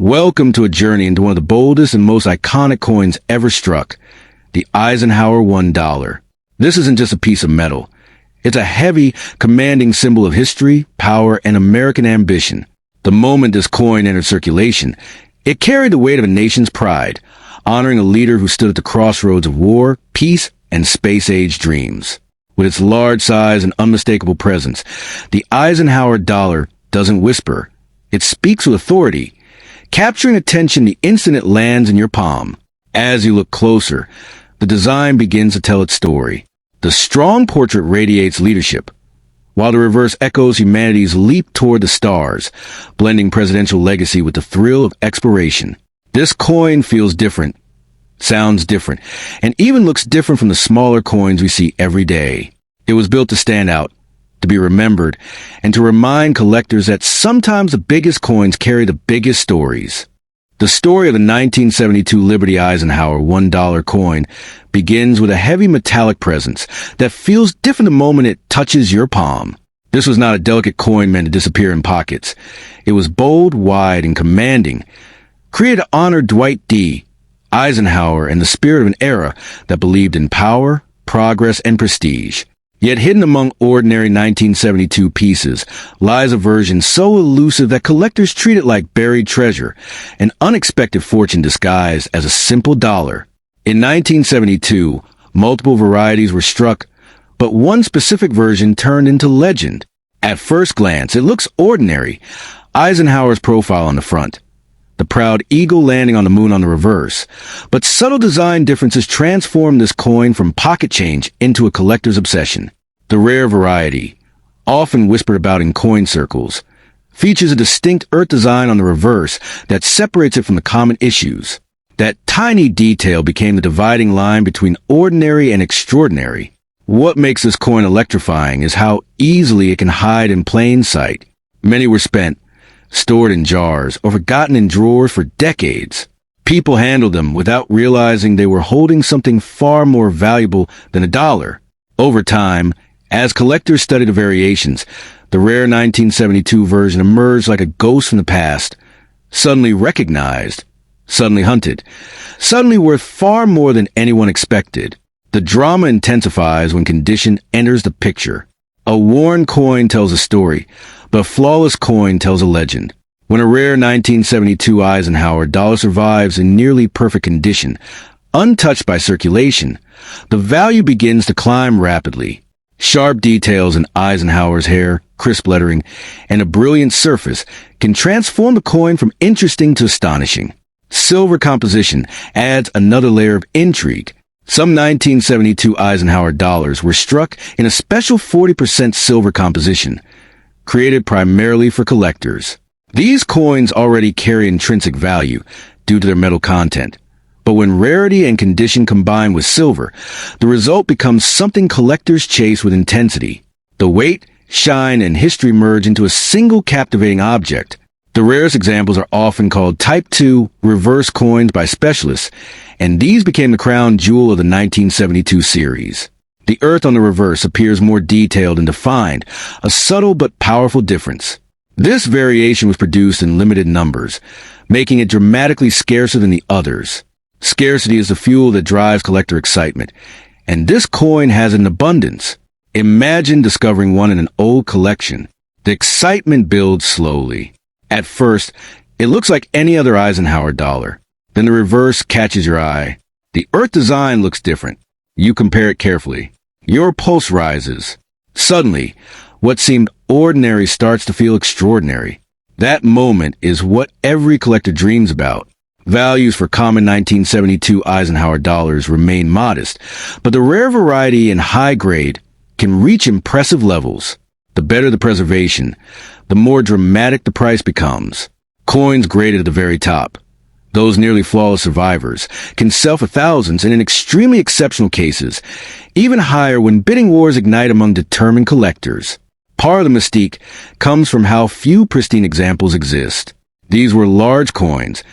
Welcome to a journey into one of the boldest and most iconic coins ever struck, the Eisenhower $1. This isn't just a piece of metal. It's a heavy, commanding symbol of history, power, and American ambition. The moment this coin entered circulation, it carried the weight of a nation's pride, honoring a leader who stood at the crossroads of war, peace, and space-age dreams. With its large size and unmistakable presence, the Eisenhower dollar doesn't whisper. It speaks with authority, capturing attention the instant it lands in your palm. As you look closer, the design begins to tell its story. The strong portrait radiates leadership, while the reverse echoes humanity's leap toward the stars, blending presidential legacy with the thrill of exploration. This coin feels different, sounds different, and even looks different from the smaller coins we see every day. It was built to stand out, to be remembered, and to remind collectors that sometimes the biggest coins carry the biggest stories. The story of the 1972 Liberty Eisenhower $1 coin begins with a heavy metallic presence that feels different the moment it touches your palm. This was not a delicate coin meant to disappear in pockets. It was bold, wide, and commanding, created to honor Dwight D. Eisenhower and the spirit of an era that believed in power, progress, and prestige. Yet hidden among ordinary 1972 pieces lies a version so elusive that collectors treat it like buried treasure, an unexpected fortune disguised as a simple dollar. In 1972, multiple varieties were struck, but one specific version turned into legend. At first glance, it looks ordinary. Eisenhower's profile on the front, the proud eagle landing on the moon on the reverse. But subtle design differences transform this coin from pocket change into a collector's obsession. The rare variety, often whispered about in coin circles, features a distinct earth design on the reverse that separates it from the common issues. That tiny detail became the dividing line between ordinary and extraordinary. What makes this coin electrifying is how easily it can hide in plain sight. Many were spent, stored in jars, or forgotten in drawers for decades. People handled them without realizing they were holding something far more valuable than a dollar. Over time, as collectors studied the variations, the rare 1972 version emerged like a ghost from the past, suddenly recognized, suddenly hunted, suddenly worth far more than anyone expected. The drama intensifies when condition enters the picture. A worn coin tells a story, but a flawless coin tells a legend. When a rare 1972 Eisenhower dollar survives in nearly perfect condition, untouched by circulation, the value begins to climb rapidly. Sharp details in Eisenhower's hair, crisp lettering, and a brilliant surface can transform the coin from interesting to astonishing. Silver composition adds another layer of intrigue. Some 1972 Eisenhower dollars were struck in a special 40% silver composition, created primarily for collectors. These coins already carry intrinsic value due to their metal content, but when rarity and condition combine with silver, the result becomes something collectors chase with intensity. The weight, shine, and history merge into a single captivating object. The rarest examples are often called Type II reverse coins by specialists, and these became the crown jewel of the 1972 series. The earth on the reverse appears more detailed and defined, a subtle but powerful difference. This variation was produced in limited numbers, making it dramatically scarcer than the others. Scarcity is the fuel that drives collector excitement, and this coin has an abundance. Imagine discovering one in an old collection. The excitement builds slowly. At first, it looks like any other Eisenhower dollar. Then the reverse catches your eye. The earth design looks different. You compare it carefully. Your pulse rises. Suddenly, what seemed ordinary starts to feel extraordinary. That moment is what every collector dreams about. Values for common 1972 Eisenhower dollars remain modest, but the rare variety and high grade can reach impressive levels. The better the preservation, the more dramatic the price becomes. Coins graded at the very top, those nearly flawless survivors, can sell for thousands and in extremely exceptional cases, even higher when bidding wars ignite among determined collectors. Part of the mystique comes from how few pristine examples exist. These were large coins,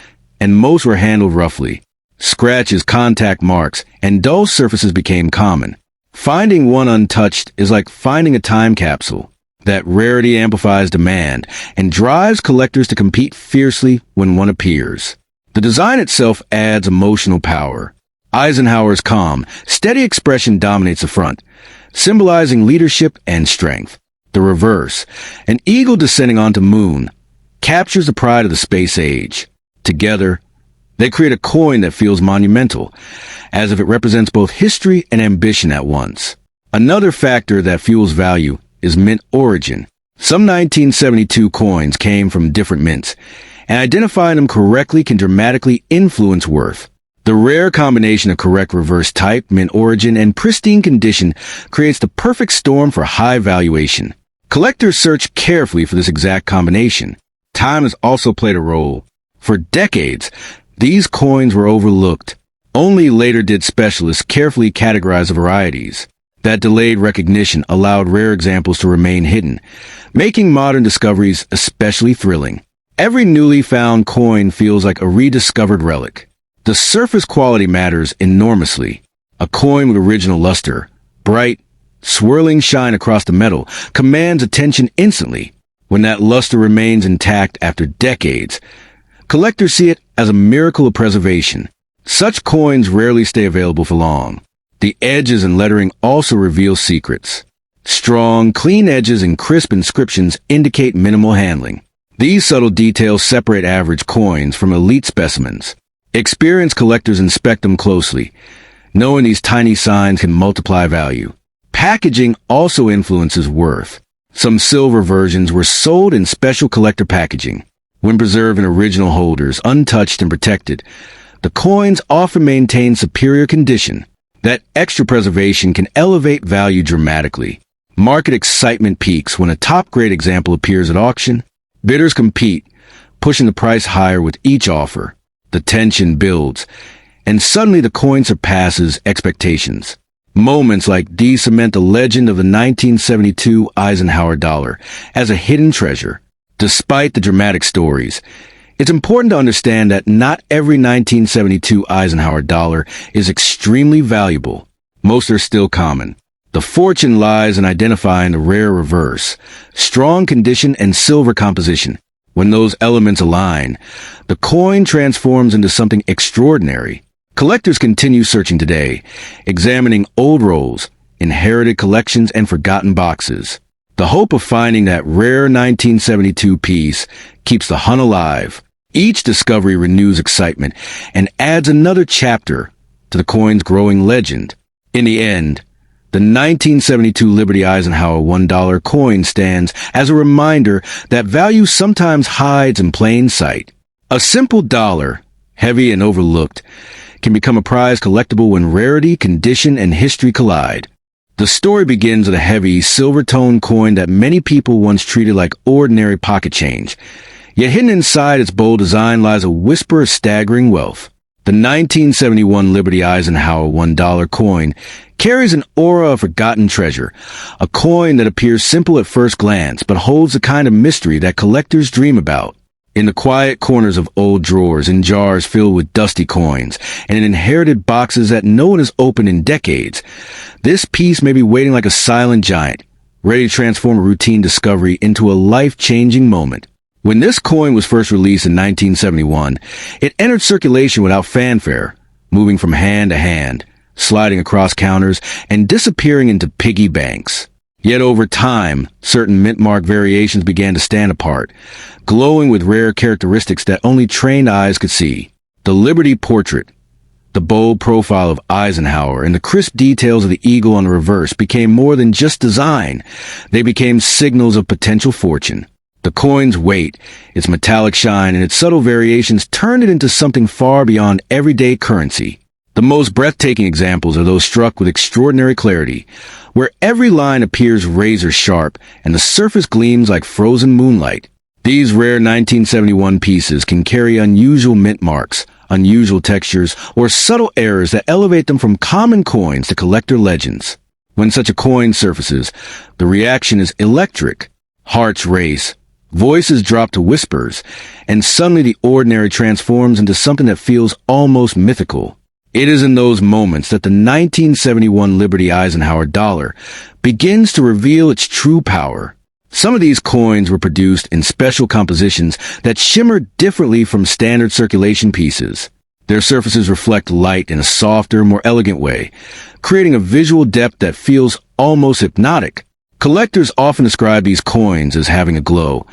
and most were handled roughly. Scratches, contact marks, and dull surfaces became common. Finding one untouched is like finding a time capsule. That rarity amplifies demand and drives collectors to compete fiercely when one appears. The design itself adds emotional power. Eisenhower's calm, steady expression dominates the front, symbolizing leadership and strength. The reverse, an eagle descending onto moon, captures the pride of the space age. Together, they create a coin that feels monumental, as if it represents both history and ambition at once. Another factor that fuels value is mint origin. Some 1972 coins came from different mints, and identifying them correctly can dramatically influence worth. The rare combination of correct reverse type, mint origin, and pristine condition creates the perfect storm for high valuation. Collectors search carefully for this exact combination. Time has also played a role. For decades, these coins were overlooked. Only later did specialists carefully categorize the varieties. That delayed recognition allowed rare examples to remain hidden, making modern discoveries especially thrilling. Every newly found coin feels like a rediscovered relic. The surface quality matters enormously. A coin with original luster, bright, swirling shine across the metal, commands attention instantly. When that luster remains intact after decades, collectors see it as a miracle of preservation. Such coins rarely stay available for long. The edges and lettering also reveal secrets. Strong, clean edges and crisp inscriptions indicate minimal handling. These subtle details separate average coins from elite specimens. Experienced collectors inspect them closely, knowing these tiny signs can multiply value. Packaging also influences worth. Some silver versions were sold in special collector packaging. When preserved in original holders, untouched and protected, the coins often maintain superior condition. That extra preservation can elevate value dramatically. Market excitement peaks when a top-grade example appears at auction. Bidders compete, pushing the price higher with each offer. The tension builds, and suddenly the coin surpasses expectations. Moments like these cement the legend of the 1972 Eisenhower dollar as a hidden treasure. Despite the dramatic stories, it's important to understand that not every 1972 Eisenhower dollar is extremely valuable. Most are still common. The fortune lies in identifying the rare reverse, strong condition, and silver composition. When those elements align, the coin transforms into something extraordinary. Collectors continue searching today, examining old rolls, inherited collections, and forgotten boxes. The hope of finding that rare 1972 piece keeps the hunt alive. Each discovery renews excitement and adds another chapter to the coin's growing legend. In the end, the 1972 Liberty Eisenhower $1 coin stands as a reminder that value sometimes hides in plain sight. A simple dollar, heavy and overlooked, can become a prized collectible when rarity, condition, and history collide. The story begins with a heavy, silver-toned coin that many people once treated like ordinary pocket change. Yet hidden inside its bold design lies a whisper of staggering wealth. The 1971 Liberty Eisenhower $1 coin carries an aura of forgotten treasure, a coin that appears simple at first glance but holds the kind of mystery that collectors dream about. In the quiet corners of old drawers, in jars filled with dusty coins, and in inherited boxes that no one has opened in decades, this piece may be waiting like a silent giant, ready to transform a routine discovery into a life-changing moment. When this coin was first released in 1971, it entered circulation without fanfare, moving from hand to hand, sliding across counters, and disappearing into piggy banks. Yet over time, certain mint-mark variations began to stand apart, glowing with rare characteristics that only trained eyes could see. The Liberty portrait, the bold profile of Eisenhower, and the crisp details of the eagle on the reverse became more than just design. They became signals of potential fortune. The coin's weight, its metallic shine, and its subtle variations turned it into something far beyond everyday currency. The most breathtaking examples are those struck with extraordinary clarity, where every line appears razor sharp and the surface gleams like frozen moonlight. These rare 1971 pieces can carry unusual mint marks, unusual textures, or subtle errors that elevate them from common coins to collector legends. When such a coin surfaces, the reaction is electric. Hearts race, voices drop to whispers, and suddenly the ordinary transforms into something that feels almost mythical. It is in those moments that the 1971 Liberty Eisenhower dollar begins to reveal its true power. Some of these coins were produced in special compositions that shimmer differently from standard circulation pieces. Their surfaces reflect light in a softer, more elegant way, creating a visual depth that feels almost hypnotic. Collectors often describe these coins as having a glow,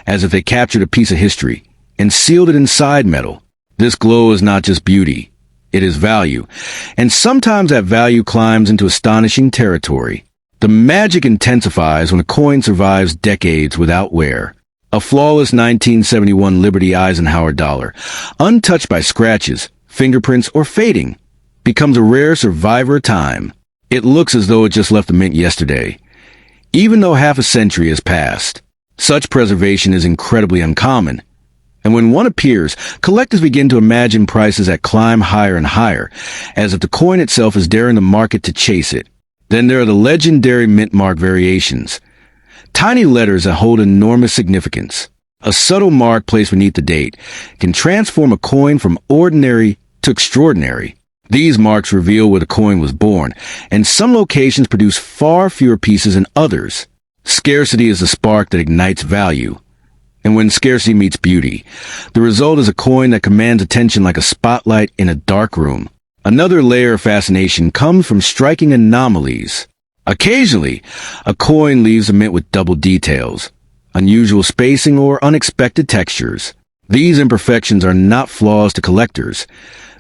as if they captured a piece of history and sealed it inside metal. This glow is not just beauty, it is value, and sometimes that value climbs into astonishing territory. The magic intensifies when a coin survives decades without wear. A flawless 1971 Liberty Eisenhower dollar, untouched by scratches, fingerprints, or fading, becomes a rare survivor of time. It looks as though it just left the mint yesterday, even though half a century has passed. Such preservation is incredibly uncommon, and when one appears, collectors begin to imagine prices that climb higher and higher, as if the coin itself is daring the market to chase it. Then there are the legendary mint mark variations, tiny letters that hold enormous significance. A subtle mark placed beneath the date can transform a coin from ordinary to extraordinary. These marks reveal where the coin was born, and some locations produce far fewer pieces than others. Scarcity is the spark that ignites value. And when scarcity meets beauty, the result is a coin that commands attention like a spotlight in a dark room. Another layer of fascination comes from striking anomalies. Occasionally, a coin leaves the mint with double details, unusual spacing, or unexpected textures. These imperfections are not flaws to collectors.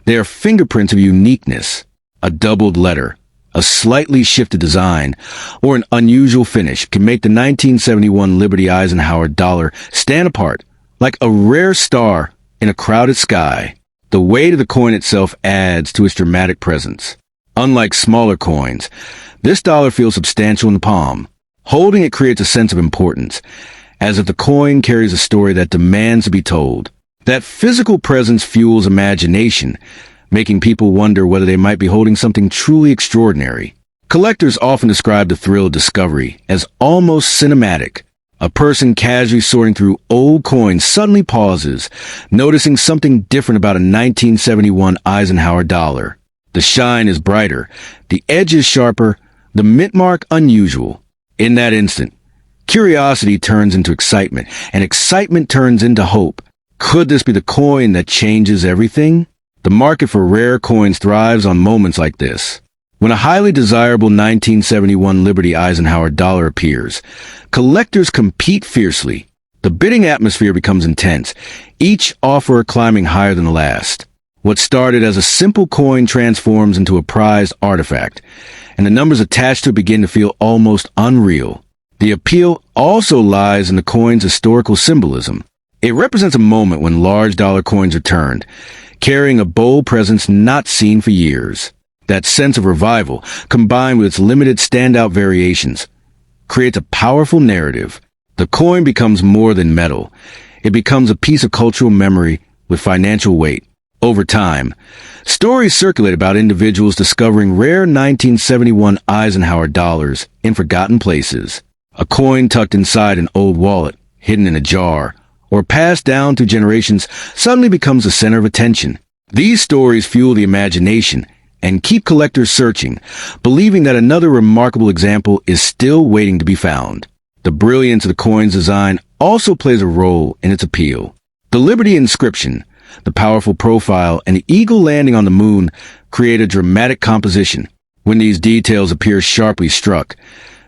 They are fingerprints of uniqueness. A doubled letter, a slightly shifted design, or an unusual finish can make the 1971 Liberty Eisenhower dollar stand apart, like a rare star in a crowded sky. The weight of the coin itself adds to its dramatic presence. Unlike smaller coins, this dollar feels substantial in the palm. Holding it creates a sense of importance, as if the coin carries a story that demands to be told. That physical presence fuels imagination, making people wonder whether they might be holding something truly extraordinary. Collectors often describe the thrill of discovery as almost cinematic. A person casually sorting through old coins suddenly pauses, noticing something different about a 1971 Eisenhower dollar. The shine is brighter, the edge is sharper, the mint mark unusual. In that instant, curiosity turns into excitement, and excitement turns into hope. Could this be the coin that changes everything? The market for rare coins thrives on moments like this. When a highly desirable 1971 Liberty Eisenhower dollar appears, collectors compete fiercely. The bidding atmosphere becomes intense, each offer climbing higher than the last. What started as a simple coin transforms into a prized artifact, and the numbers attached to it begin to feel almost unreal. The appeal also lies in the coin's historical symbolism. It represents a moment when large dollar coins are turned, carrying a bold presence not seen for years. That sense of revival, combined with its limited standout variations, creates a powerful narrative. The coin becomes more than metal. It becomes a piece of cultural memory with financial weight. Over time, stories circulate about individuals discovering rare 1971 Eisenhower dollars in forgotten places. A coin tucked inside an old wallet, hidden in a jar, or passed down through generations suddenly becomes the center of attention. These stories fuel the imagination and keep collectors searching, believing that another remarkable example is still waiting to be found. The brilliance of the coin's design also plays a role in its appeal. The Liberty inscription, the powerful profile, and the eagle landing on the moon create a dramatic composition. When these details appear sharply struck,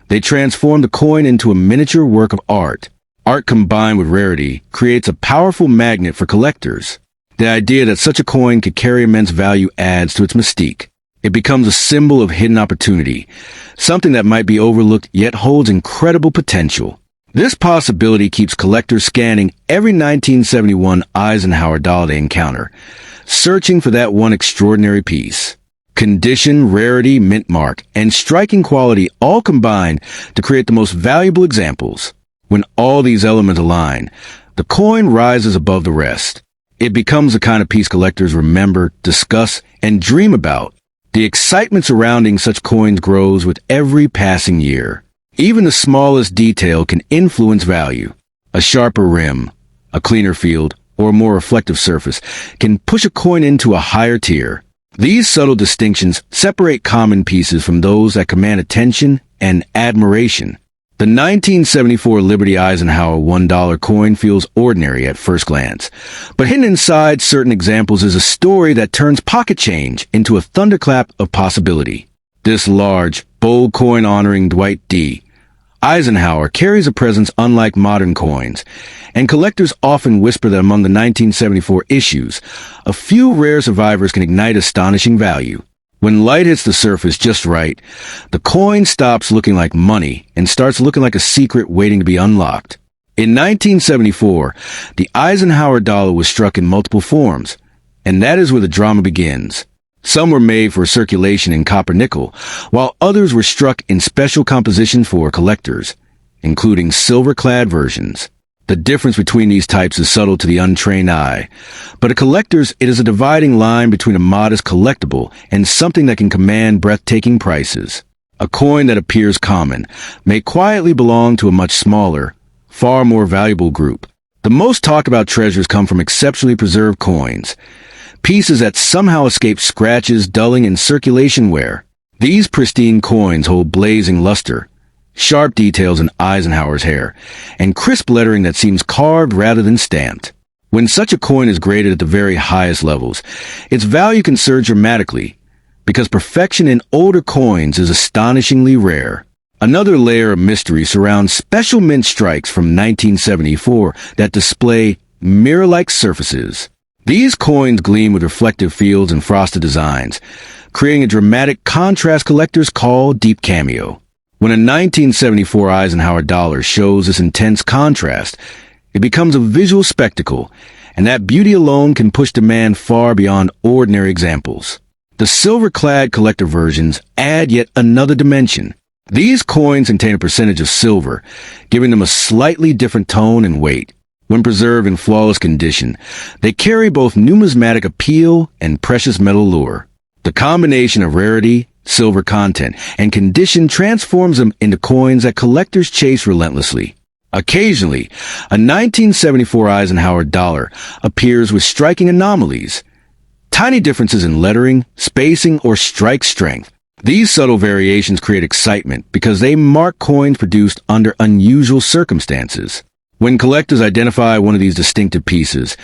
they transform the coin into a miniature work of art. Art combined with rarity creates a powerful magnet for collectors. The idea that such a coin could carry immense value adds to its mystique. It becomes a symbol of hidden opportunity, something that might be overlooked yet holds incredible potential. This possibility keeps collectors scanning every 1971 Eisenhower dollar they encounter, searching for that one extraordinary piece. Condition, rarity, mint mark, and striking quality all combine to create the most valuable examples. When all these elements align, the coin rises above the rest. It becomes the kind of piece collectors remember, discuss, and dream about. The excitement surrounding such coins grows with every passing year. Even the smallest detail can influence value. A sharper rim, a cleaner field, or a more reflective surface can push a coin into a higher tier. These subtle distinctions separate common pieces from those that command attention and admiration. The 1974 Liberty Eisenhower $1 coin feels ordinary at first glance, but hidden inside certain examples is a story that turns pocket change into a thunderclap of possibility. This large, bold coin honoring Dwight D. Eisenhower carries a presence unlike modern coins, and collectors often whisper that among the 1974 issues, a few rare survivors can ignite astonishing value. When light hits the surface just right, the coin stops looking like money and starts looking like a secret waiting to be unlocked. In 1974, the Eisenhower dollar was struck in multiple forms, and that is where the drama begins. Some were made for circulation in copper-nickel, while others were struck in special compositions for collectors, including silver-clad versions. The difference between these types is subtle to the untrained eye, but to collectors it is a dividing line between a modest collectible and something that can command breathtaking prices. A coin that appears common may quietly belong to a much smaller, far more valuable group. The most talked about treasures come from exceptionally preserved coins, pieces that somehow escape scratches, dulling, and circulation wear. These pristine coins hold blazing luster, sharp details in Eisenhower's hair, and crisp lettering that seems carved rather than stamped. When such a coin is graded at the very highest levels, its value can surge dramatically, because perfection in older coins is astonishingly rare. Another layer of mystery surrounds special mint strikes from 1974 that display mirror-like surfaces. These coins gleam with reflective fields and frosted designs, creating a dramatic contrast collectors call deep cameo. When a 1974 Eisenhower dollar shows this intense contrast, it becomes a visual spectacle, and that beauty alone can push demand far beyond ordinary examples. The silver-clad collector versions add yet another dimension. These coins contain a percentage of silver, giving them a slightly different tone and weight. When preserved in flawless condition, they carry both numismatic appeal and precious metal lure. The combination of rarity, silver content, and condition transforms them into coins that collectors chase relentlessly. Occasionally, a 1974 Eisenhower dollar appears with striking anomalies, tiny differences in lettering, spacing, or strike strength. These subtle variations create excitement because they mark coins produced under unusual circumstances. When collectors identify one of these distinctive pieces,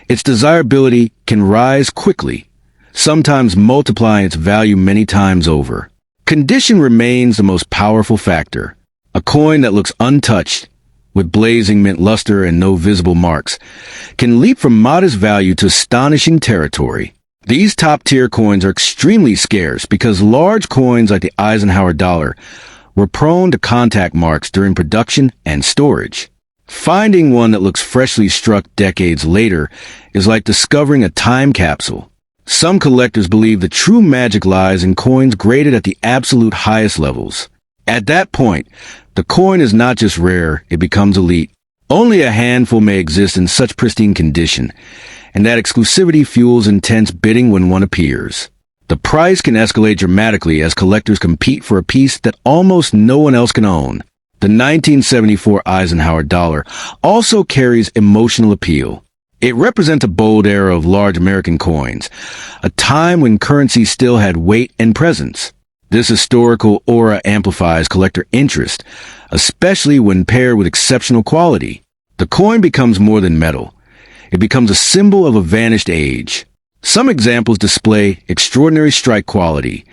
its desirability can rise quickly, sometimes multiplying its value many times over. Condition remains the most powerful factor. A coin that looks untouched, with blazing mint luster and no visible marks, can leap from modest value to astonishing territory. These top-tier coins are extremely scarce because large coins like the Eisenhower dollar were prone to contact marks during production and storage. Finding one that looks freshly struck decades later is like discovering a time capsule. Some collectors believe the true magic lies in coins graded at the absolute highest levels. At that point, the coin is not just rare, it becomes elite. Only a handful may exist in such pristine condition, and that exclusivity fuels intense bidding when one appears. The price can escalate dramatically as collectors compete for a piece that almost no one else can own. The 1974 Eisenhower dollar also carries emotional appeal. It represents a bold era of large American coins, a time when currency still had weight and presence. This historical aura amplifies collector interest, especially when paired with exceptional quality. The coin becomes more than metal. It becomes a symbol of a vanished age. Some examples display extraordinary strike quality,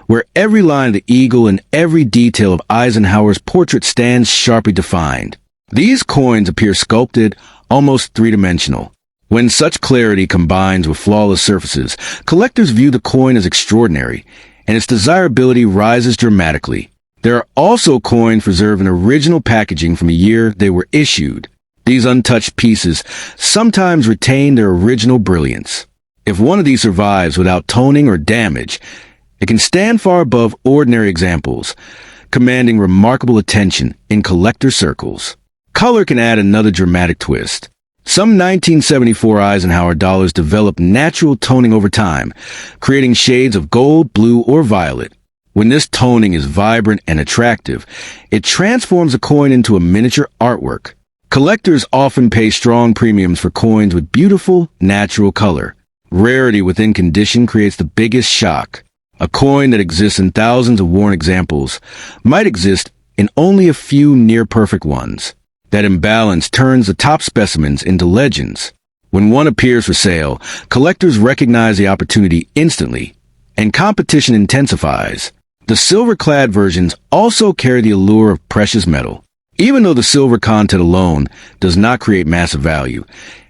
where every line of the eagle and every detail of Eisenhower's portrait stands sharply defined. These coins appear sculpted, almost three-dimensional. When such clarity combines with flawless surfaces, collectors view the coin as extraordinary, and its desirability rises dramatically. There are also coins preserved in original packaging from the year they were issued. These untouched pieces sometimes retain their original brilliance. If one of these survives without toning or damage, it can stand far above ordinary examples, commanding remarkable attention in collector circles. Color can add another dramatic twist. Some 1974 Eisenhower dollars develop natural toning over time, creating shades of gold, blue, or violet. When this toning is vibrant and attractive, it transforms a coin into a miniature artwork. Collectors often pay strong premiums for coins with beautiful, natural color. Rarity within condition creates the biggest shock. A coin that exists in thousands of worn examples might exist in only a few near-perfect ones. That imbalance turns the top specimens into legends. When one appears for sale, collectors recognize the opportunity instantly, and competition intensifies. The silver-clad versions also carry the allure of precious metal. Even though the silver content alone does not create massive value,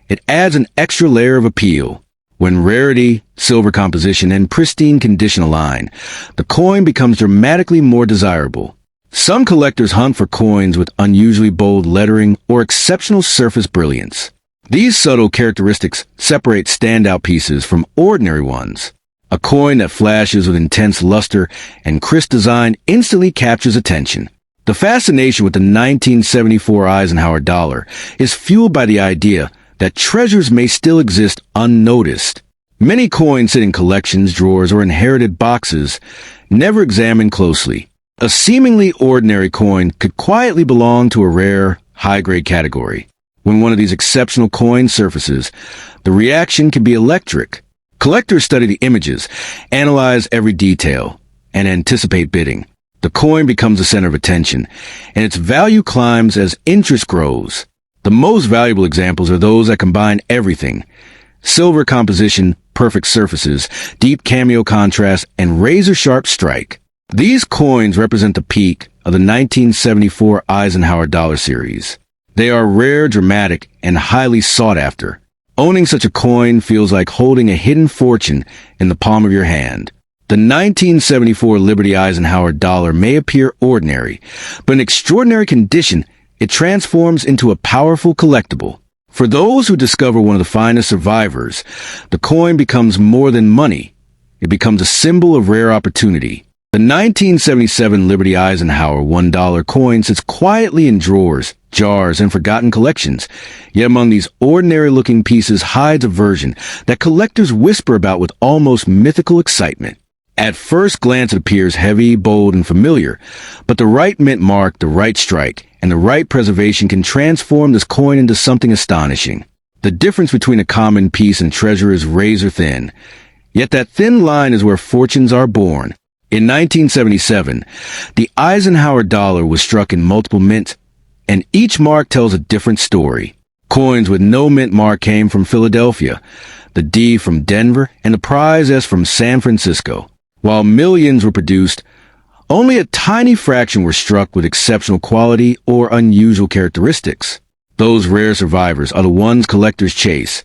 it adds an extra layer of appeal. When rarity, silver composition, and pristine condition align, the coin becomes dramatically more desirable. Some collectors hunt for coins with unusually bold lettering or exceptional surface brilliance. These subtle characteristics separate standout pieces from ordinary ones. A coin that flashes with intense luster and crisp design instantly captures attention. The fascination with the 1974 Eisenhower dollar is fueled by the idea that treasures may still exist unnoticed. Many coins sit in collections, drawers, or inherited boxes, never examined closely. A seemingly ordinary coin could quietly belong to a rare, high-grade category. When one of these exceptional coins surfaces, the reaction can be electric. Collectors study the images, analyze every detail, and anticipate bidding. The coin becomes the center of attention, and its value climbs as interest grows. The most valuable examples are those that combine everything: silver composition, perfect surfaces, deep cameo contrast, and razor-sharp strike. These coins represent the peak of the 1974 Eisenhower dollar series. They are rare, dramatic, and highly sought after. Owning such a coin feels like holding a hidden fortune in the palm of your hand. The 1974 Liberty Eisenhower dollar may appear ordinary, but in extraordinary condition, it transforms into a powerful collectible. For those who discover one of the finest survivors, the coin becomes more than money. It becomes a symbol of rare opportunity. The 1977 Liberty Eisenhower $1 coin sits quietly in drawers, jars, and forgotten collections. Yet among these ordinary-looking pieces hides a version that collectors whisper about with almost mythical excitement. At first glance, it appears heavy, bold, and familiar, but the right mint mark, the right strike, and the right preservation can transform this coin into something astonishing. The difference between a common piece and treasure is razor-thin. Yet that thin line is where fortunes are born. In 1977, the Eisenhower dollar was struck in multiple mints, and each mark tells a different story. Coins with no mint mark came from Philadelphia, the D from Denver, and the prize S from San Francisco. While millions were produced, only a tiny fraction were struck with exceptional quality or unusual characteristics. Those rare survivors are the ones collectors chase,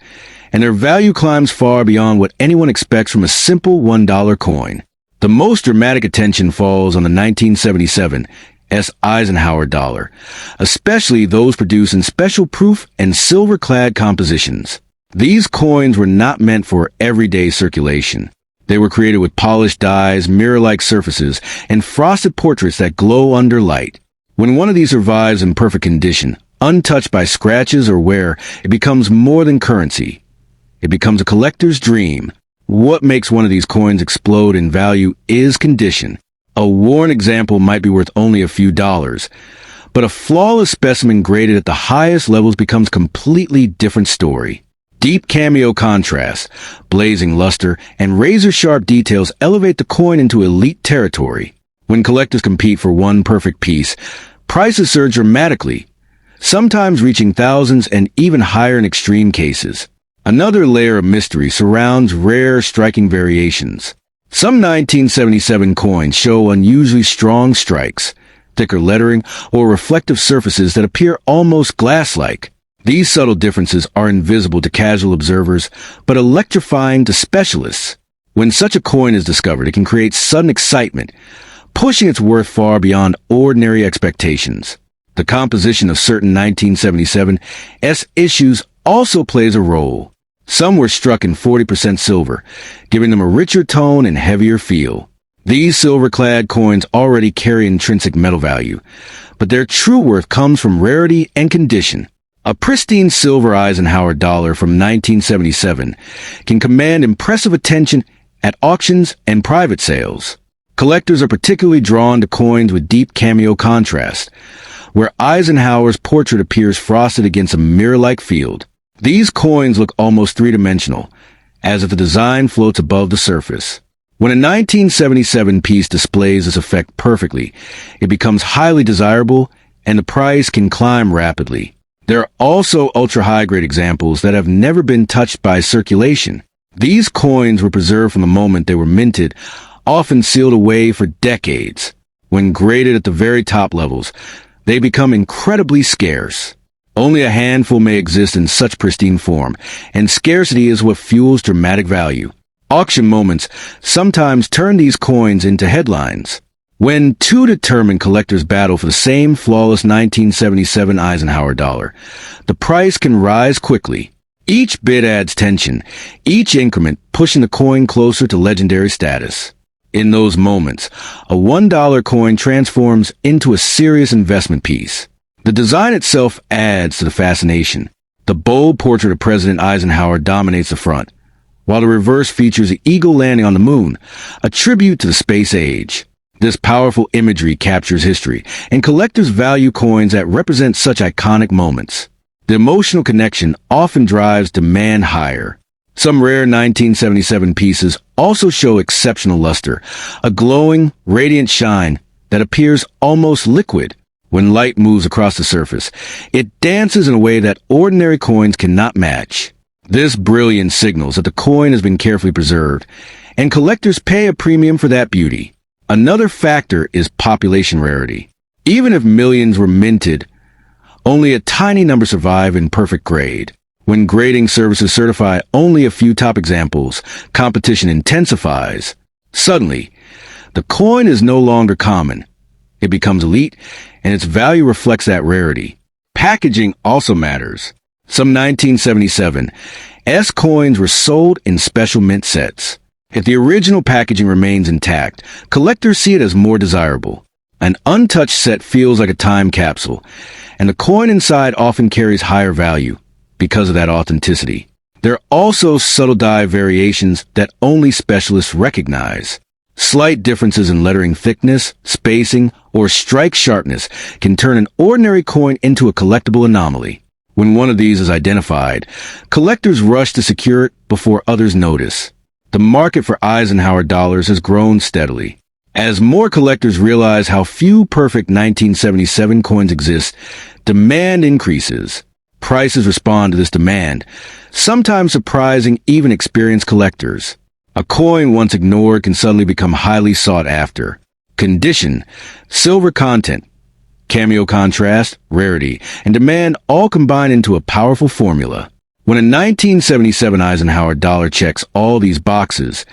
and their value climbs far beyond what anyone expects from a simple $1 coin. The most dramatic attention falls on the 1977 S. Eisenhower dollar, especially those produced in special proof and silver-clad compositions. These coins were not meant for everyday circulation. They were created with polished dies, mirror-like surfaces, and frosted portraits that glow under light. When one of these survives in perfect condition, untouched by scratches or wear, it becomes more than currency. It becomes a collector's dream. What makes one of these coins explode in value is condition. A worn example might be worth only a few dollars, but a flawless specimen graded at the highest levels becomes a completely different story. Deep cameo contrast, blazing luster, and razor-sharp details elevate the coin into elite territory. When collectors compete for one perfect piece, prices surge dramatically, sometimes reaching thousands and even higher in extreme cases. Another layer of mystery surrounds rare, striking variations. Some 1977 coins show unusually strong strikes, thicker lettering, or reflective surfaces that appear almost glass-like. These subtle differences are invisible to casual observers, but electrifying to specialists. When such a coin is discovered, it can create sudden excitement, pushing its worth far beyond ordinary expectations. The composition of certain 1977 S issues also plays a role. Some were struck in 40% silver, giving them a richer tone and heavier feel. These silver-clad coins already carry intrinsic metal value, but their true worth comes from rarity and condition. A pristine silver Eisenhower dollar from 1977 can command impressive attention at auctions and private sales. Collectors are particularly drawn to coins with deep cameo contrast, where Eisenhower's portrait appears frosted against a mirror-like field. These coins look almost three-dimensional, as if the design floats above the surface. When a 1977 piece displays this effect perfectly, it becomes highly desirable and the price can climb rapidly. There are also ultra-high-grade examples that have never been touched by circulation. These coins were preserved from the moment they were minted, often sealed away for decades. When graded at the very top levels, they become incredibly scarce. Only a handful may exist in such pristine form, and scarcity is what fuels dramatic value. Auction moments sometimes turn these coins into headlines. When two determined collectors battle for the same flawless 1977 Eisenhower dollar, the price can rise quickly. Each bid adds tension, each increment pushing the coin closer to legendary status. In those moments, a $1 coin transforms into a serious investment piece. The design itself adds to the fascination. The bold portrait of President Eisenhower dominates the front, while the reverse features the eagle landing on the moon, a tribute to the space age. This powerful imagery captures history, and collectors value coins that represent such iconic moments. The emotional connection often drives demand higher. Some rare 1977 pieces also show exceptional luster, a glowing, radiant shine that appears almost liquid. When light moves across the surface, it dances in a way that ordinary coins cannot match. This brilliance signals that the coin has been carefully preserved, and collectors pay a premium for that beauty. Another factor is population rarity. Even if millions were minted, only a tiny number survive in perfect grade. When grading services certify only a few top examples, competition intensifies. Suddenly, the coin is no longer common. It becomes elite, and its value reflects that rarity. Packaging also matters. Some 1977 S coins were sold in special mint sets. If the original packaging remains intact, collectors see it as more desirable. An untouched set feels like a time capsule, and the coin inside often carries higher value because of that authenticity. There are also subtle die variations that only specialists recognize. Slight differences in lettering thickness, spacing, or strike sharpness can turn an ordinary coin into a collectible anomaly. When one of these is identified, collectors rush to secure it before others notice. The market for Eisenhower dollars has grown steadily. As more collectors realize how few perfect 1977 coins exist, demand increases. Prices respond to this demand, sometimes surprising even experienced collectors. A coin once ignored can suddenly become highly sought after. Condition, silver content, cameo contrast, rarity, and demand all combine into a powerful formula. When a 1977 Eisenhower dollar checks all these boxes,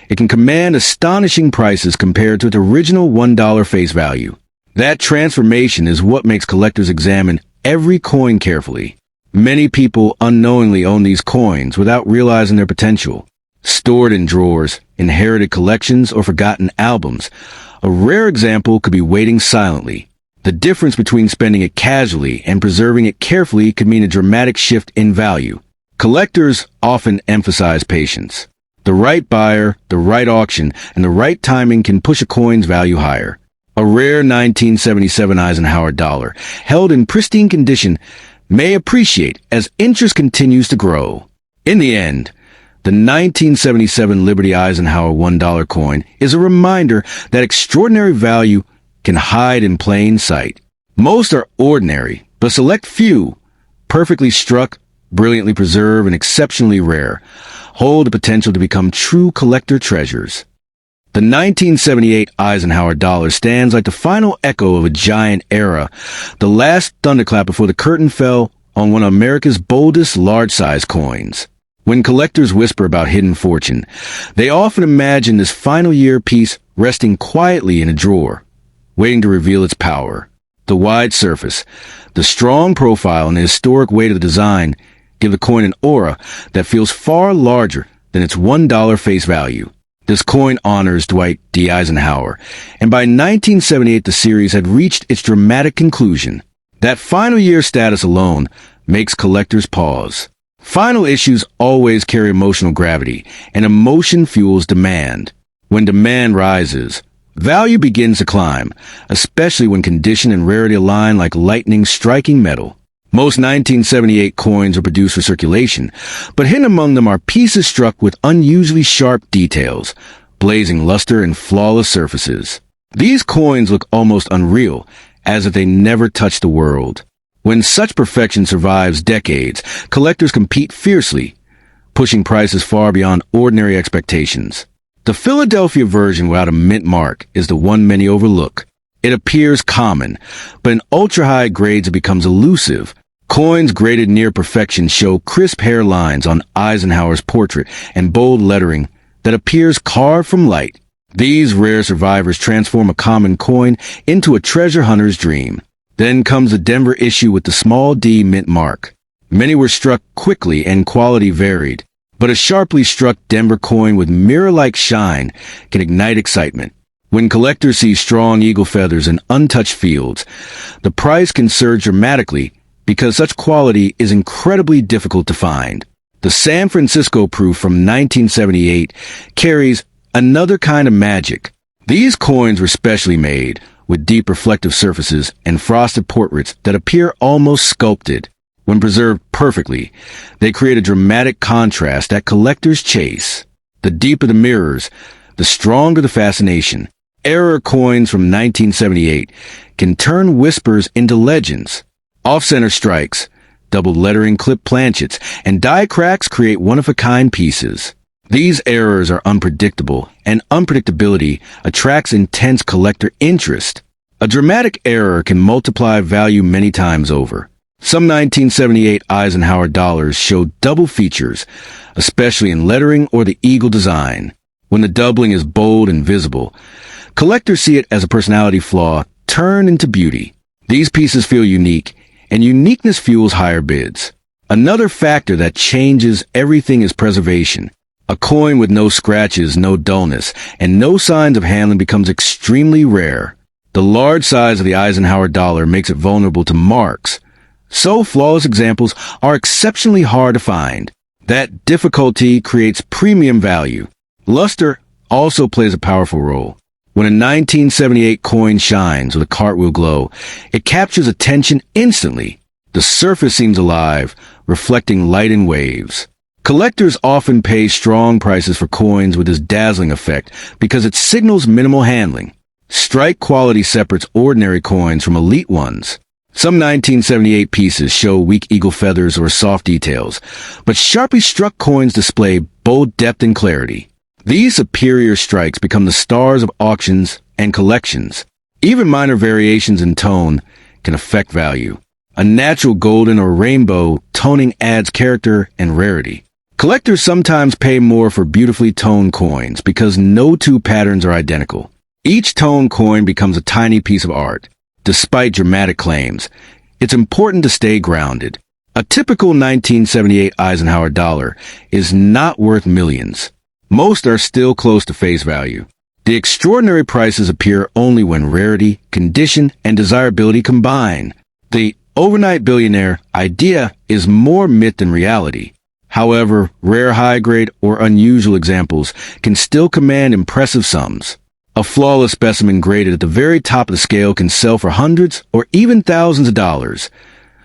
it can command astonishing prices compared to its original $1 face value. That transformation is what makes collectors examine every coin carefully. Many people unknowingly own these coins without realizing their potential. Stored in drawers, inherited collections, or forgotten albums, a rare example could be waiting silently. The difference between spending it casually and preserving it carefully could mean a dramatic shift in value. Collectors often emphasize patience. The right buyer, the right auction, and the right timing can push a coin's value higher. A rare 1977 Eisenhower dollar, held in pristine condition, may appreciate as interest continues to grow. In the end, the 1977 Liberty Eisenhower $1 coin is a reminder that extraordinary value can hide in plain sight. Most are ordinary, but select few, perfectly struck, brilliantly preserved, and exceptionally rare, hold the potential to become true collector treasures. The 1978 Eisenhower dollar stands like the final echo of a giant era, the last thunderclap before the curtain fell on one of America's boldest large-size coins. When collectors whisper about hidden fortune, they often imagine this final year piece resting quietly in a drawer, waiting to reveal its power. The wide surface, the strong profile, and the historic weight of the design give the coin an aura that feels far larger than its $1 face value. This coin honors Dwight D. Eisenhower, and by 1978 the series had reached its dramatic conclusion. That final year status alone makes collectors pause. Final issues always carry emotional gravity, and emotion fuels demand. When demand rises, value begins to climb, especially when condition and rarity align like lightning striking metal. Most 1978 coins are produced for circulation, but hidden among them are pieces struck with unusually sharp details, blazing luster and flawless surfaces. These coins look almost unreal, as if they never touched the world. When such perfection survives decades, collectors compete fiercely, pushing prices far beyond ordinary expectations. The Philadelphia version without a mint mark is the one many overlook. It appears common, but in ultra-high grades it becomes elusive. Coins graded near perfection show crisp hairlines on Eisenhower's portrait and bold lettering that appears carved from light. These rare survivors transform a common coin into a treasure hunter's dream. Then comes the Denver issue with the small D mint mark. Many were struck quickly and quality varied, but a sharply struck Denver coin with mirror-like shine can ignite excitement. When collectors see strong eagle feathers in untouched fields, the price can surge dramatically because such quality is incredibly difficult to find. The San Francisco proof from 1978 carries another kind of magic. These coins were specially made, with deep reflective surfaces and frosted portraits that appear almost sculpted. When preserved perfectly, they create a dramatic contrast that collectors chase. The deeper the mirrors, the stronger the fascination. Error coins from 1978 can turn whispers into legends. Off-center strikes, double lettering clip planchets, and die cracks create one-of-a-kind pieces. These errors are unpredictable, and unpredictability attracts intense collector interest. A dramatic error can multiply value many times over. Some 1978 Eisenhower dollars show double features, especially in lettering or the eagle design. When the doubling is bold and visible, collectors see it as a personality flaw turned into beauty. These pieces feel unique, and uniqueness fuels higher bids. Another factor that changes everything is preservation. A coin with no scratches, no dullness, and no signs of handling becomes extremely rare. The large size of the Eisenhower dollar makes it vulnerable to marks, so flawless examples are exceptionally hard to find. That difficulty creates premium value. Luster also plays a powerful role. When a 1978 coin shines with a cartwheel glow, it captures attention instantly. The surface seems alive, reflecting light and waves. Collectors often pay strong prices for coins with this dazzling effect because it signals minimal handling. Strike quality separates ordinary coins from elite ones. Some 1978 pieces show weak eagle feathers or soft details, but sharply struck coins display bold depth and clarity. These superior strikes become the stars of auctions and collections. Even minor variations in tone can affect value. A natural golden or rainbow toning adds character and rarity. Collectors sometimes pay more for beautifully toned coins because no two patterns are identical. Each toned coin becomes a tiny piece of art. Despite dramatic claims, it's important to stay grounded. A typical 1978 Eisenhower dollar is not worth millions. Most are still close to face value. The extraordinary prices appear only when rarity, condition, and desirability combine. The overnight billionaire idea is more myth than reality. However, rare high-grade or unusual examples can still command impressive sums. A flawless specimen graded at the very top of the scale can sell for hundreds or even thousands of dollars,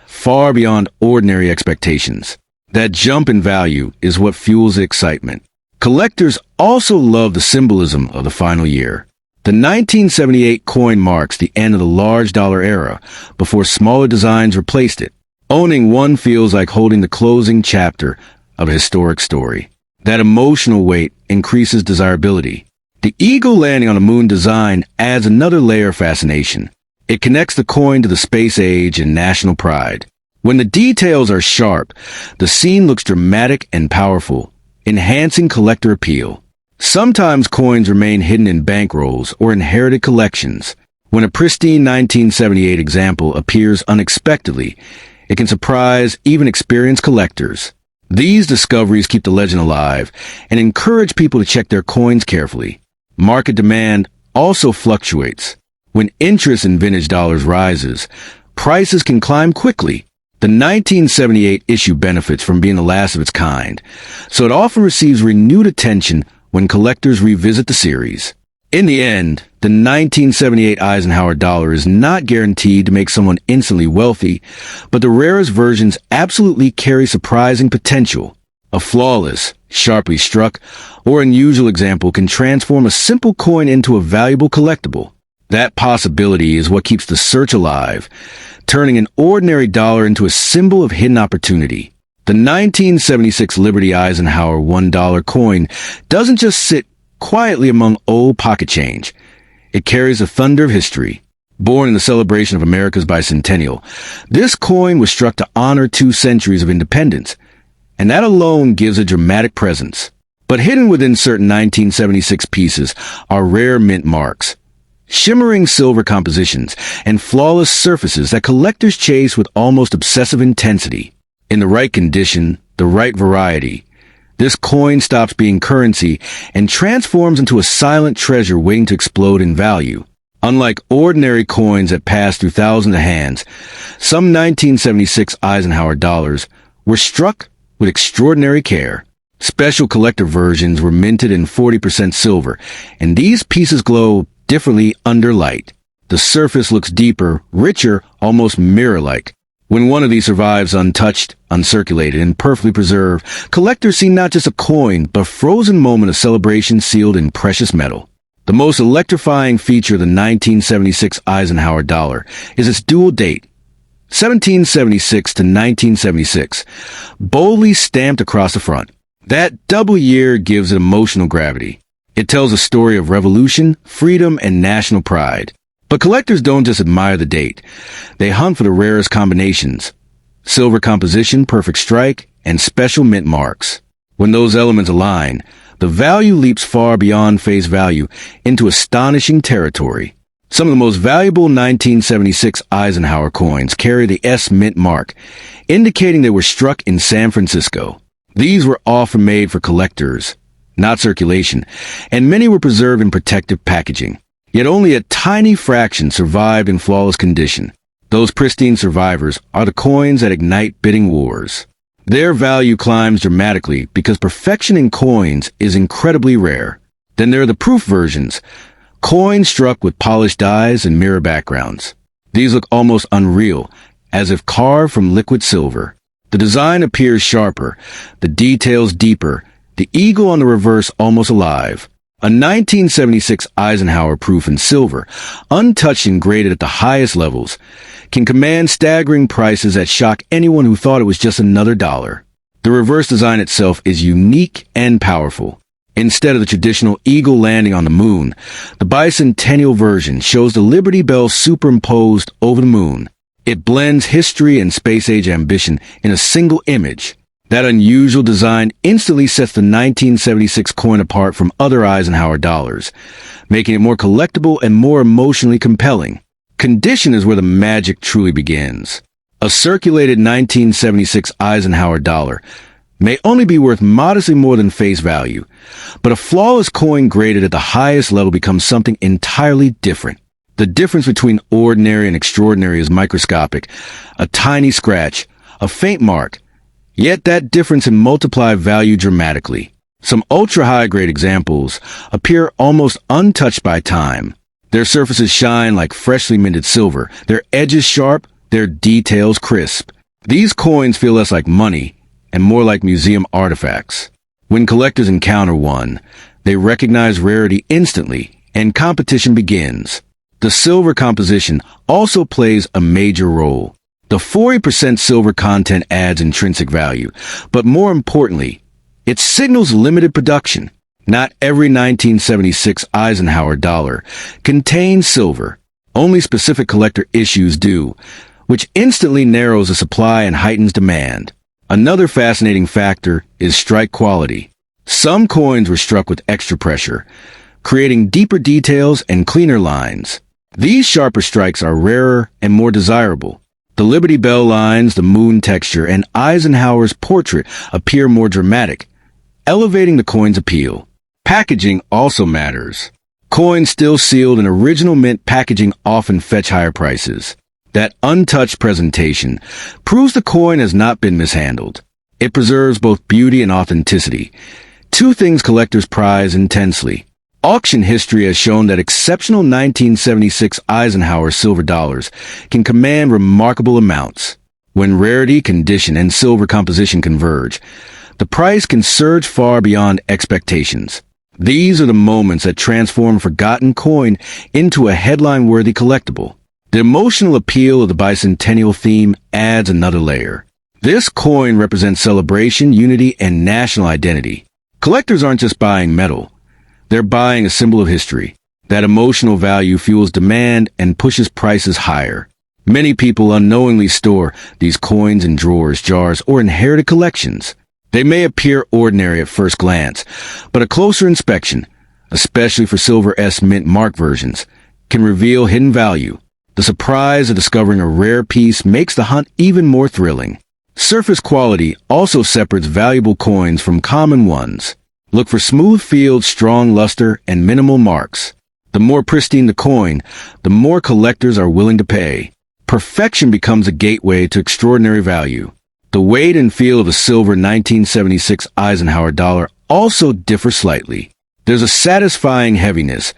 far beyond ordinary expectations. That jump in value is what fuels the excitement. Collectors also love the symbolism of the final year. The 1978 coin marks the end of the large dollar era before smaller designs replaced it. Owning one feels like holding the closing chapter of a historic story. That emotional weight increases desirability. The eagle landing on a moon design adds another layer of fascination. It connects the coin to the space age and national pride. When the details are sharp, the scene looks dramatic and powerful, enhancing collector appeal. Sometimes coins remain hidden in bankrolls or inherited collections. When a pristine 1978 example appears unexpectedly, it can surprise even experienced collectors. These discoveries keep the legend alive and encourage people to check their coins carefully. Market demand also fluctuates. When interest in vintage dollars rises, prices can climb quickly. The 1978 issue benefits from being the last of its kind, so it often receives renewed attention when collectors revisit the series. In the end, the 1978 Eisenhower dollar is not guaranteed to make someone instantly wealthy, but the rarest versions absolutely carry surprising potential. A flawless, sharply struck, or unusual example can transform a simple coin into a valuable collectible. That possibility is what keeps the search alive, turning an ordinary dollar into a symbol of hidden opportunity. The 1976 Liberty Eisenhower $1 coin doesn't just sit quietly among old pocket change. It carries the thunder of history. Born in the celebration of America's bicentennial, this coin was struck to honor 2 centuries of independence, and that alone gives a dramatic presence. But hidden within certain 1976 pieces are rare mint marks, shimmering silver compositions, and flawless surfaces that collectors chase with almost obsessive intensity. In the right condition, the right variety, this coin stops being currency and transforms into a silent treasure waiting to explode in value. Unlike ordinary coins that pass through thousands of hands, some 1976 Eisenhower dollars were struck with extraordinary care. Special collector versions were minted in 40% silver, and these pieces glow differently under light. The surface looks deeper, richer, almost mirror-like. When one of these survives untouched, uncirculated, and perfectly preserved, collectors see not just a coin, but a frozen moment of celebration sealed in precious metal. The most electrifying feature of the 1976 Eisenhower dollar is its dual date, 1776 to 1976, boldly stamped across the front. That double year gives it emotional gravity. It tells a story of revolution, freedom, and national pride. But collectors don't just admire the date. They hunt for the rarest combinations: silver composition, perfect strike, and special mint marks. When those elements align, the value leaps far beyond face value into astonishing territory. Some of the most valuable 1976 Eisenhower coins carry the S mint mark, indicating they were struck in San Francisco. These were often made for collectors, not circulation, and many were preserved in protective packaging. Yet only a tiny fraction survived in flawless condition. Those pristine survivors are the coins that ignite bidding wars. Their value climbs dramatically because perfection in coins is incredibly rare. Then there are the proof versions, coins struck with polished dies and mirror backgrounds. These look almost unreal, as if carved from liquid silver. The design appears sharper, the details deeper, the eagle on the reverse almost alive. A 1976 Eisenhower proof in silver, untouched and graded at the highest levels, can command staggering prices that shock anyone who thought it was just another dollar. The reverse design itself is unique and powerful. Instead of the traditional eagle landing on the moon, the bicentennial version shows the Liberty Bell superimposed over the moon. It blends history and space-age ambition in a single image. That unusual design instantly sets the 1976 coin apart from other Eisenhower dollars, making it more collectible and more emotionally compelling. Condition is where the magic truly begins. A circulated 1976 Eisenhower dollar may only be worth modestly more than face value, but a flawless coin graded at the highest level becomes something entirely different. The difference between ordinary and extraordinary is microscopic. A tiny scratch, a faint mark, yet that difference can multiply value dramatically. Some ultra-high grade examples appear almost untouched by time. Their surfaces shine like freshly minted silver, their edges sharp, their details crisp. These coins feel less like money and more like museum artifacts. When collectors encounter one, they recognize rarity instantly, and competition begins. The silver composition also plays a major role. The 40% silver content adds intrinsic value, but more importantly, it signals limited production. Not every 1976 Eisenhower dollar contains silver. Only specific collector issues do, which instantly narrows the supply and heightens demand. Another fascinating factor is strike quality. Some coins were struck with extra pressure, creating deeper details and cleaner lines. These sharper strikes are rarer and more desirable. The Liberty Bell lines, the moon texture, and Eisenhower's portrait appear more dramatic, elevating the coin's appeal. Packaging also matters. Coins still sealed in original mint packaging often fetch higher prices. That untouched presentation proves the coin has not been mishandled. It preserves both beauty and authenticity, two things collectors prize intensely. Auction history has shown that exceptional 1976 Eisenhower silver dollars can command remarkable amounts. When rarity, condition, and silver composition converge, the price can surge far beyond expectations. These are the moments that transform a forgotten coin into a headline-worthy collectible. The emotional appeal of the bicentennial theme adds another layer. This coin represents celebration, unity, and national identity. Collectors aren't just buying metal. They're buying a symbol of history. That emotional value fuels demand and pushes prices higher. Many people unknowingly store these coins in drawers, jars, or inherited collections. They may appear ordinary at first glance, but a closer inspection, especially for Silver S Mint Mark versions, can reveal hidden value. The surprise of discovering a rare piece makes the hunt even more thrilling. Surface quality also separates valuable coins from common ones. Look for smooth field, strong luster, and minimal marks. The more pristine the coin, the more collectors are willing to pay. Perfection becomes a gateway to extraordinary value. The weight and feel of a silver 1976 Eisenhower dollar also differ slightly. There's a satisfying heaviness,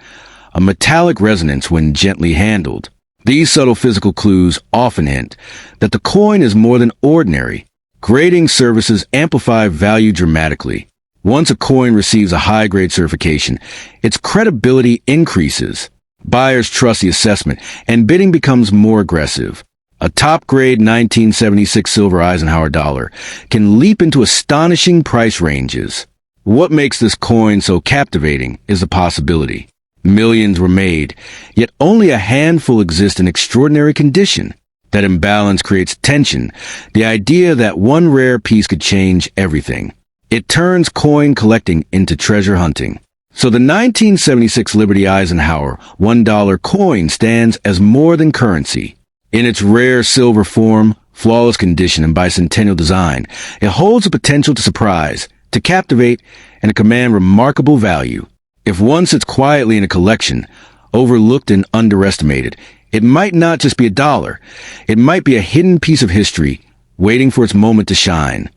a metallic resonance when gently handled. These subtle physical clues often hint that the coin is more than ordinary. Grading services amplify value dramatically. Once a coin receives a high-grade certification, its credibility increases. Buyers trust the assessment, and bidding becomes more aggressive. A top-grade 1976 silver Eisenhower dollar can leap into astonishing price ranges. What makes this coin so captivating is the possibility. Millions were made, yet only a handful exist in extraordinary condition. That imbalance creates tension, the idea that one rare piece could change everything. It turns coin collecting into treasure hunting. So the 1976 Liberty Eisenhower $1 coin stands as more than currency. In its rare silver form, flawless condition, and bicentennial design, it holds the potential to surprise, to captivate, and to command remarkable value. If one sits quietly in a collection, overlooked and underestimated, it might not just be a dollar. It might be a hidden piece of history, waiting for its moment to shine.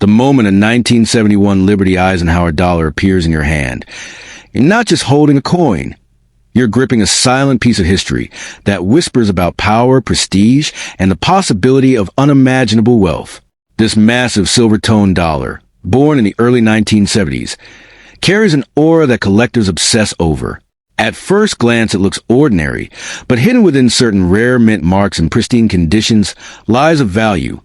The moment a 1971 Liberty Eisenhower dollar appears in your hand, you're not just holding a coin. You're gripping a silent piece of history that whispers about power, prestige, and the possibility of unimaginable wealth. This massive silver-toned dollar, born in the early 1970s, carries an aura that collectors obsess over. At first glance, it looks ordinary, but hidden within certain rare mint marks and pristine conditions lies a value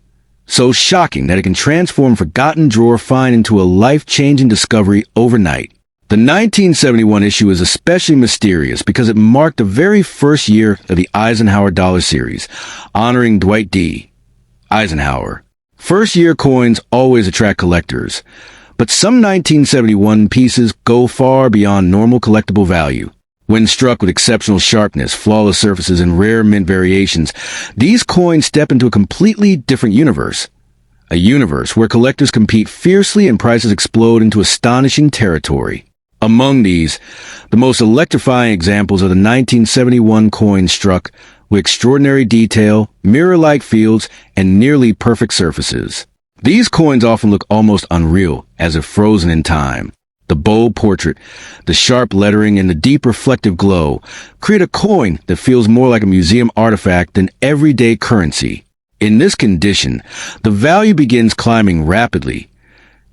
so shocking that it can transform forgotten drawer find into a life-changing discovery overnight. The 1971 issue is especially mysterious because it marked the very first year of the Eisenhower Dollar Series, honoring Dwight D. Eisenhower. First-year coins always attract collectors, but some 1971 pieces go far beyond normal collectible value. When struck with exceptional sharpness, flawless surfaces, and rare mint variations, these coins step into a completely different universe. A universe where collectors compete fiercely and prices explode into astonishing territory. Among these, the most electrifying examples are the 1971 coins struck with extraordinary detail, mirror-like fields, and nearly perfect surfaces. These coins often look almost unreal, as if frozen in time. The bold portrait, the sharp lettering, and the deep reflective glow create a coin that feels more like a museum artifact than everyday currency. In this condition, the value begins climbing rapidly,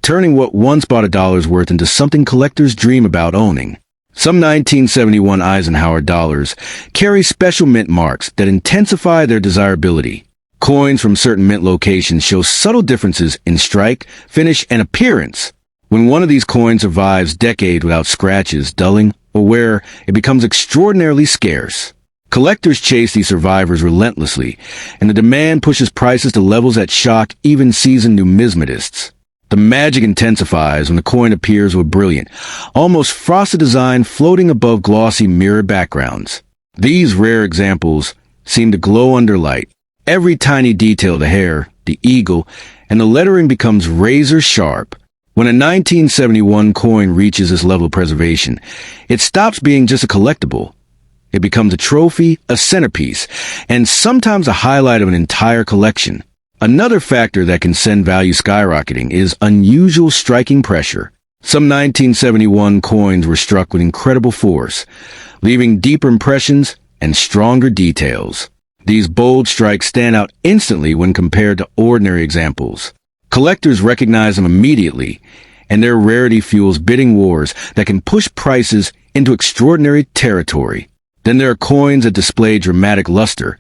turning what once bought a dollar's worth into something collectors dream about owning. Some 1971 Eisenhower dollars carry special mint marks that intensify their desirability. Coins from certain mint locations show subtle differences in strike, finish, and appearance. When one of these coins survives decades without scratches, dulling, or wear, it becomes extraordinarily scarce. Collectors chase these survivors relentlessly, and the demand pushes prices to levels that shock even seasoned numismatists. The magic intensifies when the coin appears with brilliant, almost frosted design floating above glossy mirrored backgrounds. These rare examples seem to glow under light. Every tiny detail, the hair, the eagle, and the lettering becomes razor sharp. When a 1971 coin reaches this level of preservation, it stops being just a collectible. It becomes a trophy, a centerpiece, and sometimes a highlight of an entire collection. Another factor that can send value skyrocketing is unusual striking pressure. Some 1971 coins were struck with incredible force, leaving deeper impressions and stronger details. These bold strikes stand out instantly when compared to ordinary examples. Collectors recognize them immediately, and their rarity fuels bidding wars that can push prices into extraordinary territory. Then there are coins that display dramatic luster,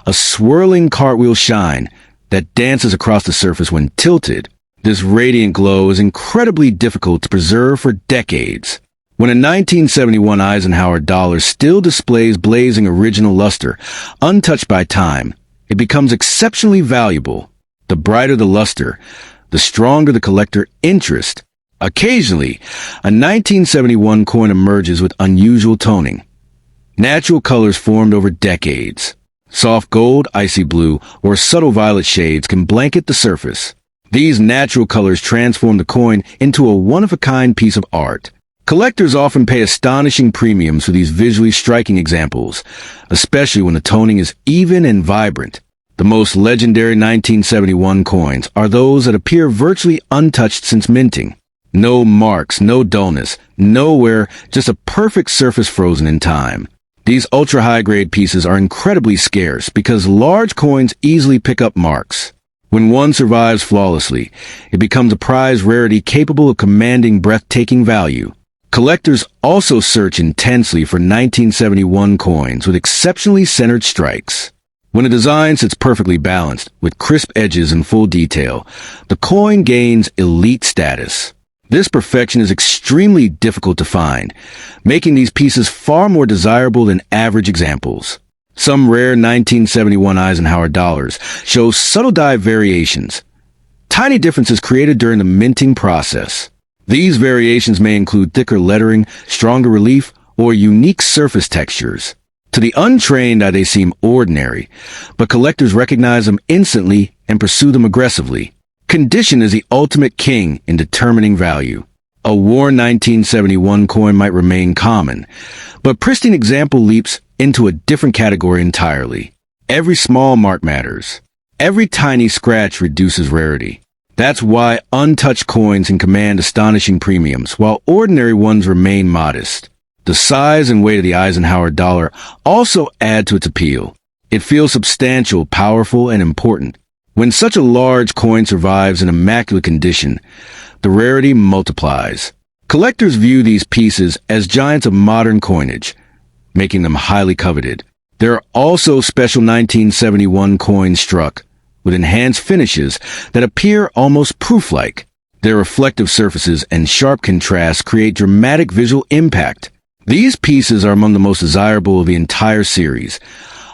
a swirling cartwheel shine that dances across the surface when tilted. This radiant glow is incredibly difficult to preserve for decades. When a 1971 Eisenhower dollar still displays blazing original luster, untouched by time, it becomes exceptionally valuable. The brighter the luster, the stronger the collector interest. Occasionally, a 1971 coin emerges with unusual toning. Natural colors formed over decades. Soft gold, icy blue, or subtle violet shades can blanket the surface. These natural colors transform the coin into a one-of-a-kind piece of art. Collectors often pay astonishing premiums for these visually striking examples, especially when the toning is even and vibrant. The most legendary 1971 coins are those that appear virtually untouched since minting. No marks, no dullness, nowhere, just a perfect surface frozen in time. These ultra-high-grade pieces are incredibly scarce because large coins easily pick up marks. When one survives flawlessly, it becomes a prized rarity capable of commanding breathtaking value. Collectors also search intensely for 1971 coins with exceptionally centered strikes. When a design sits perfectly balanced, with crisp edges and full detail, the coin gains elite status. This perfection is extremely difficult to find, making these pieces far more desirable than average examples. Some rare 1971 Eisenhower dollars show subtle die variations, tiny differences created during the minting process. These variations may include thicker lettering, stronger relief, or unique surface textures. To the untrained eye, they seem ordinary, but collectors recognize them instantly and pursue them aggressively. Condition is the ultimate king in determining value. A worn 1971 coin might remain common, but pristine example leaps into a different category entirely. Every small mark matters. Every tiny scratch reduces rarity. That's why untouched coins can command astonishing premiums, while ordinary ones remain modest. The size and weight of the Eisenhower dollar also add to its appeal. It feels substantial, powerful, and important. When such a large coin survives in immaculate condition, the rarity multiplies. Collectors view these pieces as giants of modern coinage, making them highly coveted. There are also special 1971 coins struck with enhanced finishes that appear almost proof-like. Their reflective surfaces and sharp contrasts create dramatic visual impact. These pieces are among the most desirable of the entire series,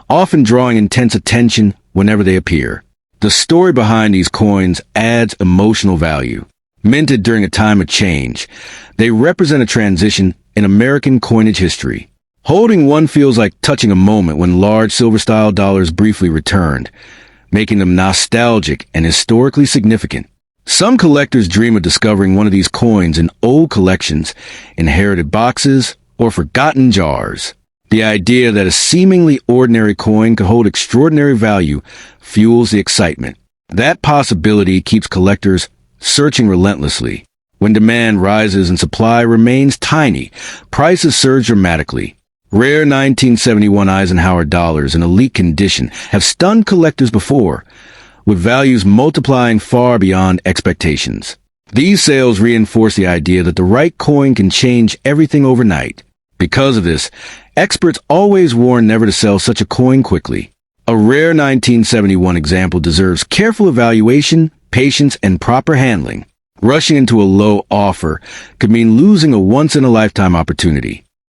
often drawing intense attention whenever they appear. The story behind these coins adds emotional value. Minted during a time of change, they represent a transition in American coinage history. Holding one feels like touching a moment when large silver-style dollars briefly returned, making them nostalgic and historically significant. Some collectors dream of discovering one of these coins in old collections, inherited boxes, or forgotten jars. The idea that a seemingly ordinary coin could hold extraordinary value fuels the excitement. That possibility keeps collectors searching relentlessly. When demand rises and supply remains tiny, prices surge dramatically. Rare 1971 Eisenhower dollars in elite condition have stunned collectors before, with values multiplying far beyond expectations. These sales reinforce the idea that the right coin can change everything overnight. Because of this, experts always warn never to sell such a coin quickly. A rare 1971 example deserves careful evaluation, patience, and proper handling. Rushing into a low offer could mean losing a once-in-a-lifetime opportunity.